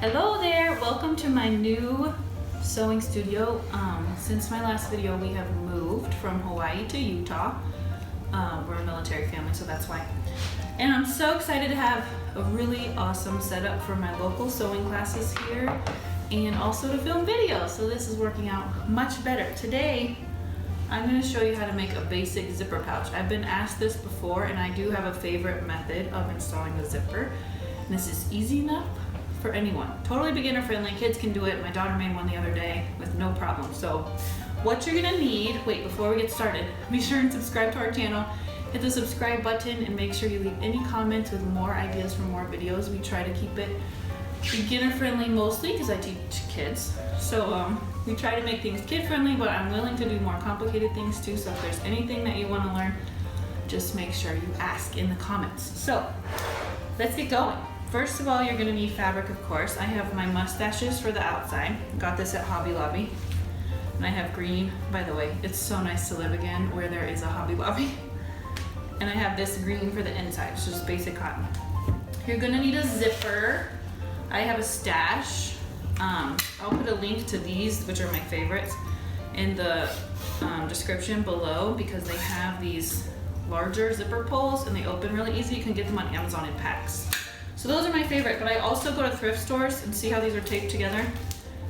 Hello there, welcome to my new sewing studio. Since my last video we have moved from Hawaii to Utah. We're a military family, so that's why. And I'm so excited to have a really awesome setup for my local sewing classes here and also to film videos. So this is working out much better. Today I'm going to show you how to make a basic zipper pouch. I've been asked this before and I do have a favorite method of installing the zipper. And this is easy enough for anyone. Totally beginner friendly, kids can do it. My daughter made one the other day with no problem. So what you're gonna need, wait, before we get started, be sure and subscribe to our channel. Hit the subscribe button and make sure you leave any comments with more ideas for more videos. We try to keep it beginner friendly mostly because I teach kids. So we try to make things kid friendly, but I'm willing to do more complicated things too. So if there's anything that you want to learn, just make sure you ask in the comments. So let's get going. First of all, you're going to need fabric, of course. I have my mustaches for the outside. Got this at Hobby Lobby. And I have green. By the way, it's so nice to live again where there is a Hobby Lobby. And I have this green for the inside. It's just basic cotton. You're going to need a zipper. I have a stash. I'll put a link to these, which are my favorites, in the description below because they have these larger zipper pulls and they open really easy. You can get them on Amazon in packs. So those are my favorite, but I also go to thrift stores and see how these are taped together.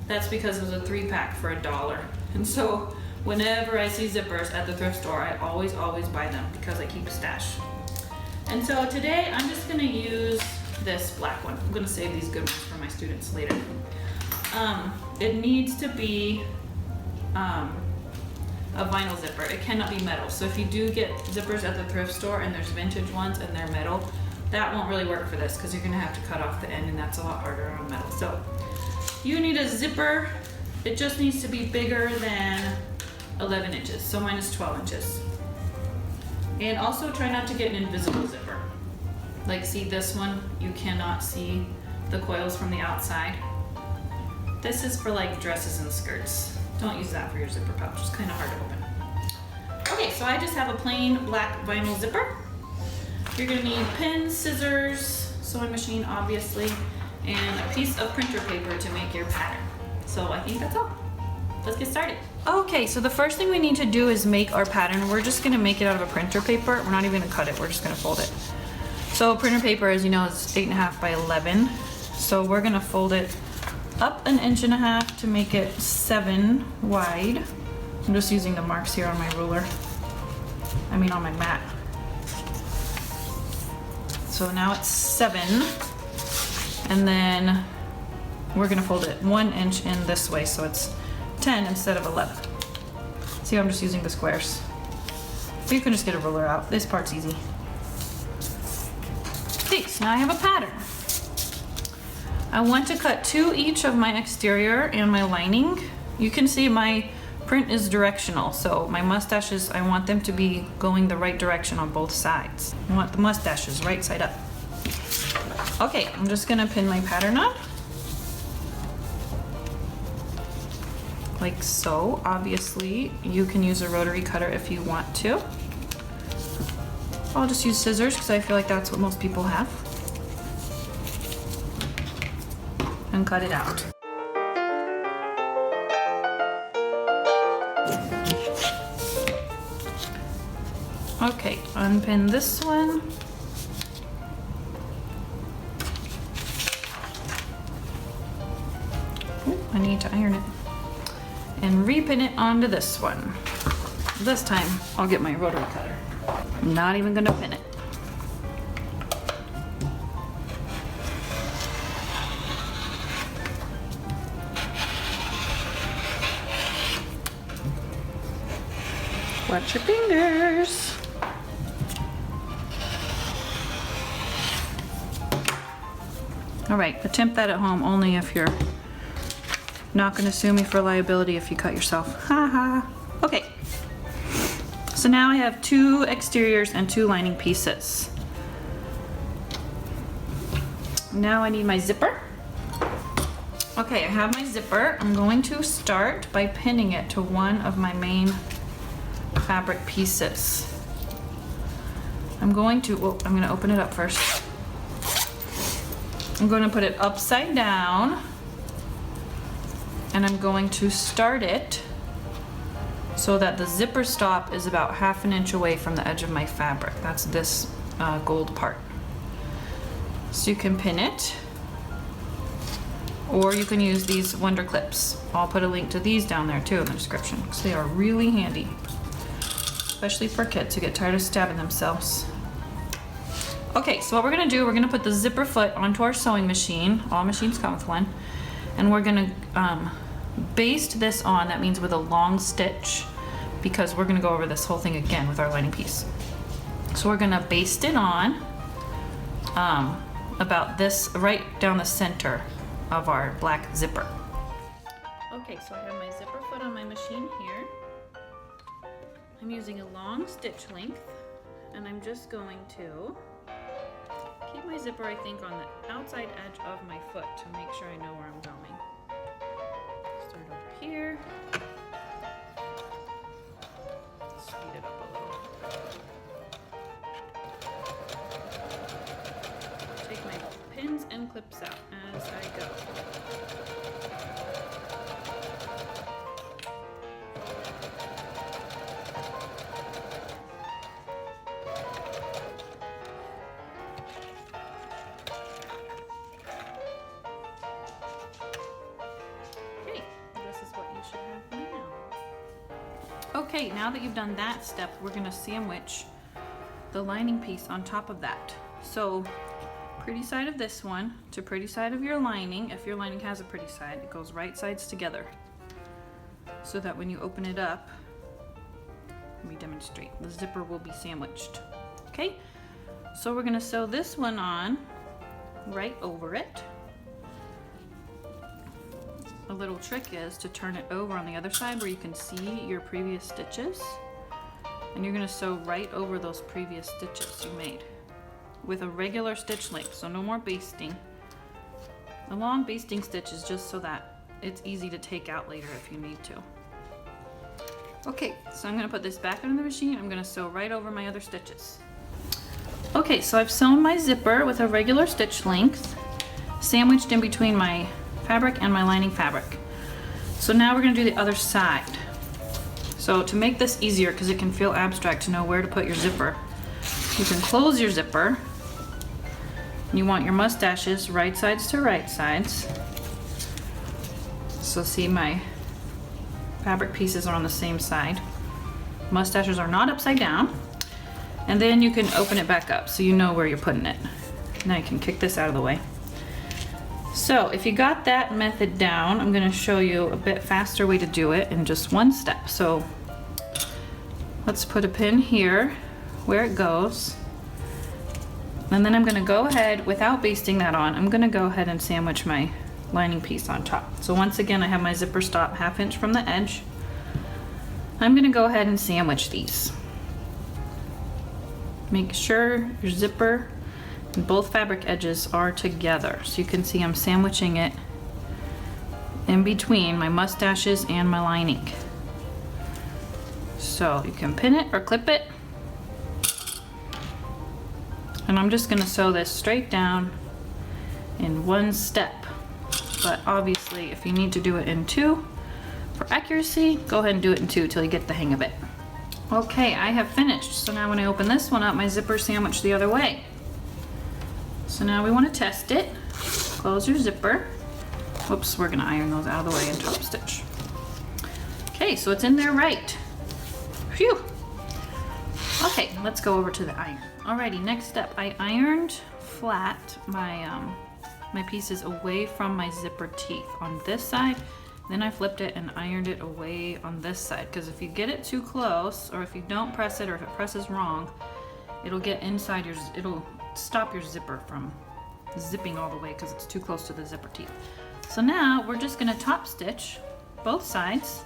That's because it was a 3-pack for $1. And so whenever I see zippers at the thrift store, I always buy them because I keep a stash. And so today I'm just gonna use this black one. I'm gonna save these good ones for my students later. It needs to be a vinyl zipper. It cannot be metal. So if you do get zippers at the thrift store and there's vintage ones and they're metal, that won't really work for this because you're gonna have to cut off the end and that's a lot harder on metal. So you need a zipper. It just needs to be bigger than 11 inches. So mine is 12 inches. And also try not to get an invisible zipper. Like see this one, you cannot see the coils from the outside. This is for like dresses and skirts. Don't use that for your zipper pouch, it's kind of hard to open. Okay, so I just have a plain black vinyl zipper. You're gonna need pins, scissors, sewing machine obviously, and a piece of printer paper to make your pattern. So I think that's all. Let's get started. Okay, so the first thing we need to do is make our pattern. We're just gonna make it out of a printer paper. We're not even gonna cut it, we're just gonna fold it. So printer paper, as you know, is 8.5 by 11. So we're gonna fold it up 1.5 inches to make it 7 wide. I'm just using the marks here on my ruler. I mean on my mat. So now it's 7, and then we're gonna fold it 1 inch in this way, so it's 10 instead of 11. See, I'm just using the squares. You can just get a ruler out. This part's easy. Okay, so now I have a pattern. I want to cut 2 each of my exterior and my lining. You can see my print is directional, so my mustaches, I want them to be going the right direction on both sides. I want the mustaches right side up. Okay, I'm just gonna pin my pattern on. Like so. Obviously, you can use a rotary cutter if you want to. I'll just use scissors because I feel like that's what most people have. And cut it out. Okay, unpin this one. Ooh, I need to iron it. And repin it onto this one. This time, I'll get my rotary cutter. I'm not even gonna pin it. Watch your fingers. All right, attempt that at home only if you're not gonna sue me for liability if you cut yourself. Ha ha. Okay, so now I have 2 exteriors and 2 lining pieces. Now I need my zipper. Okay, I have my zipper. I'm going to start by pinning it to one of my main fabric pieces. I'm going to open it up first. I'm going to put it upside down, and I'm going to start it so that the zipper stop is about 1/2 inch away from the edge of my fabric. That's this gold part. So you can pin it, or you can use these Wonder Clips. I'll put a link to these down there too in the description, because they are really handy, especially for kids who get tired of stabbing themselves. Okay, so what we're gonna do, we're gonna put the zipper foot onto our sewing machine. All machines come with one. And we're gonna baste this on, that means with a long stitch, because we're gonna go over this whole thing again with our lining piece. So we're gonna baste it on about this, right down the center of our black zipper. Okay, so I have my zipper foot on my machine here. I'm using a long stitch length, and I'm just going to keep my zipper, I think, on the outside edge of my foot to make sure I know where I'm going. Start over here. Speed it up a little. Take my pins and clips out as I go. Okay, now that you've done that step, we're gonna sandwich the lining piece on top of that. So, pretty side of this one to pretty side of your lining. If your lining has a pretty side, it goes right sides together. So that when you open it up, let me demonstrate, the zipper will be sandwiched. Okay, so we're gonna sew this one on right over it. A little trick is to turn it over on the other side where you can see your previous stitches, and you're going to sew right over those previous stitches you made with a regular stitch length, so no more basting. A long basting stitch is just so that it's easy to take out later if you need to. Okay, so I'm going to put this back into the machine. I'm going to sew right over my other stitches. Okay, so I've sewn my zipper with a regular stitch length, sandwiched in between my fabric and my lining fabric. So now we're going to do the other side. So to make this easier, because it can feel abstract to know where to put your zipper, you can close your zipper. You want your mustaches right sides to right sides. So see, my fabric pieces are on the same side. Mustaches are not upside down. And then you can open it back up so you know where you're putting it. Now you can kick this out of the way. So if you got that method down, I'm going to show you a bit faster way to do it in just one step. So let's put a pin here where it goes. And then I'm going to go ahead, without basting that on, I'm going to go ahead and sandwich my lining piece on top. So once again, I have my zipper stop 1/2 inch from the edge. I'm going to go ahead and sandwich these. Make sure your zipper and both fabric edges are together. So you can see I'm sandwiching it in between my mustaches and my lining. So you can pin it or clip it. And I'm just gonna sew this straight down in one step. But obviously, if you need to do it in two for accuracy, go ahead and do it in two till you get the hang of it. Okay, I have finished. So now when I open this one up, my zipper sandwiched the other way. So now we want to test it. Close your zipper. Whoops, we're gonna iron those out of the way and top stitch. Okay, so it's in there right. Phew. Okay, let's go over to the iron. Alrighty, next step. I ironed flat my pieces away from my zipper teeth on this side. Then I flipped it and ironed it away on this side, because if you get it too close, or if you don't press it, or if it presses wrong, it'll get inside your, it'll stop your zipper from zipping all the way because it's too close to the zipper teeth. So now we're just gonna top stitch both sides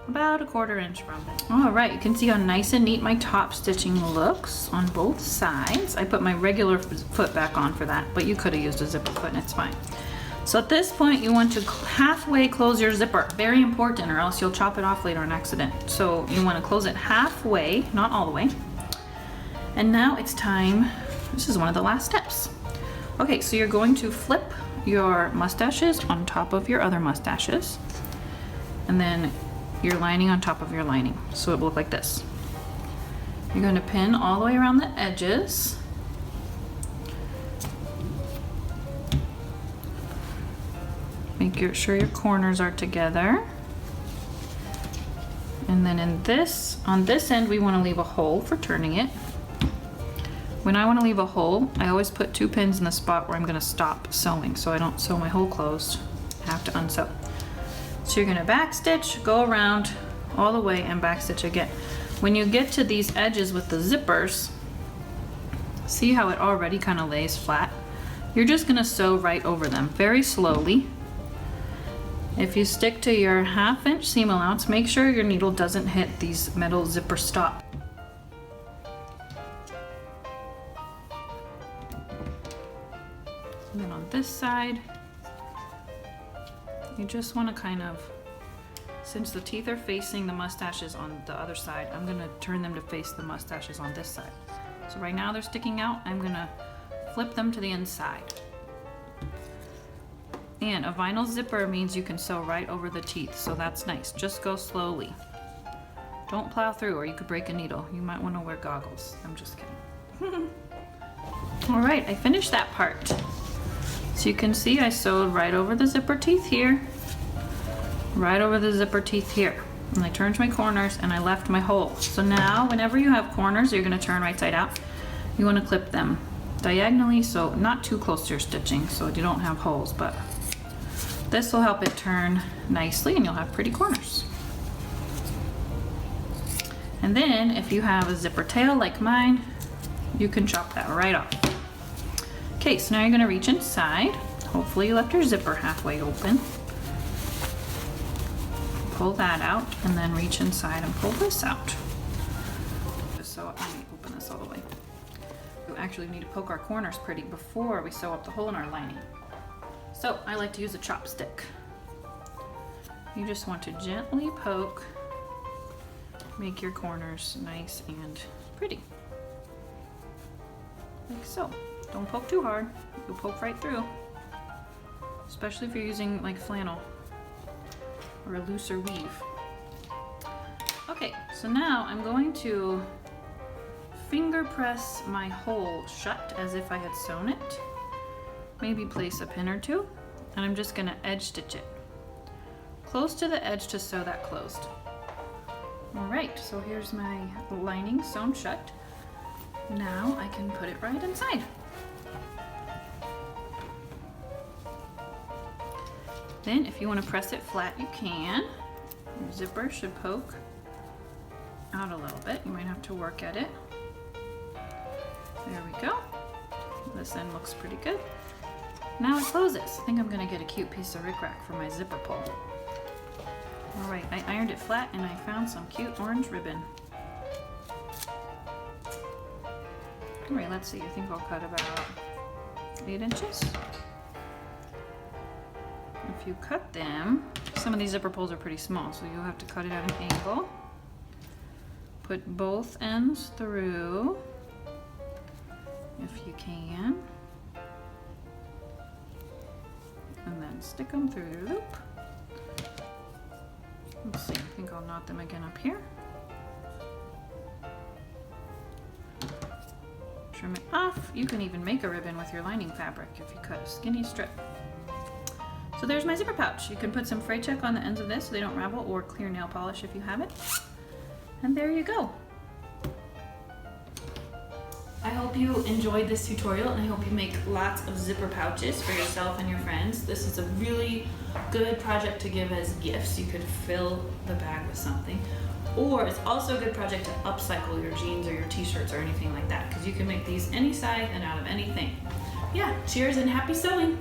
about 1/4 inch from it. All right, you can see how nice and neat my top stitching looks on both sides. I put my regular foot back on for that, but you could have used a zipper foot and it's fine. So at this point, you want to halfway close your zipper. Very important, or else you'll chop it off later on accident. So you want to close it halfway, not all the way. And now it's time, this is one of the last steps. Okay, so you're going to flip your mustaches on top of your other mustaches, and then your lining on top of your lining. So it will look like this. You're going to pin all the way around the edges. Make sure your corners are together. And then on this end, we want to leave a hole for turning it. When I want to leave a hole, I always put 2 pins in the spot where I'm going to stop sewing so I don't sew my hole closed. I have to unsew. So you're going to back stitch, go around all the way and back stitch again. When you get to these edges with the zippers, see how it already kind of lays flat? You're just going to sew right over them very slowly. If you stick to your 1/2 inch seam allowance, make sure your needle doesn't hit these metal zipper stops. And then on this side, you just want to kind of, since the teeth are facing the mustaches on the other side, I'm going to turn them to face the mustaches on this side. So right now they're sticking out, I'm going to flip them to the inside. And a vinyl zipper means you can sew right over the teeth, so that's nice. Just go slowly. Don't plow through or you could break a needle. You might want to wear goggles. I'm just kidding. All right, I finished that part. So you can see I sewed right over the zipper teeth here, right over the zipper teeth here. And I turned my corners and I left my hole. So now whenever you have corners, you're going to turn right side out. You want to clip them diagonally, so not too close to your stitching so you don't have holes, but this will help it turn nicely and you'll have pretty corners. And then if you have a zipper tail like mine, you can chop that right off. Okay, so now you're going to reach inside. Hopefully you left your zipper halfway open. Pull that out and then reach inside and pull this out. Just so let me open this all the way. We actually need to poke our corners pretty before we sew up the hole in our lining. So I like to use a chopstick. You just want to gently poke, make your corners nice and pretty. Like so. Don't poke too hard, you'll poke right through. Especially if you're using like flannel or a looser weave. Okay, so now I'm going to finger press my hole shut as if I had sewn it. Maybe place a pin or two, and I'm just gonna edge stitch it. Close to the edge to sew that closed. All right, so here's my lining sewn shut. Now I can put it right inside. Then if you want to press it flat, you can. Your zipper should poke out a little bit. You might have to work at it. There we go. This end looks pretty good. Now it closes. I think I'm going to get a cute piece of rickrack for my zipper pull. All right, I ironed it flat and I found some cute orange ribbon. All right, let's see. I think I'll cut about 8 inches. If you cut them, some of these zipper pulls are pretty small, so you'll have to cut it at an angle. Put both ends through, if you can. And then stick them through your loop. Let's see, I think I'll knot them again up here. Trim it off. You can even make a ribbon with your lining fabric if you cut a skinny strip. So there's my zipper pouch. You can put some fray check on the ends of this so they don't ravel, or clear nail polish if you have it. And there you go. I hope you enjoyed this tutorial, and I hope you make lots of zipper pouches for yourself and your friends. This is a really good project to give as gifts. You could fill the bag with something. Or it's also a good project to upcycle your jeans or your t-shirts or anything like that, because you can make these any size and out of anything. Yeah, cheers and happy sewing!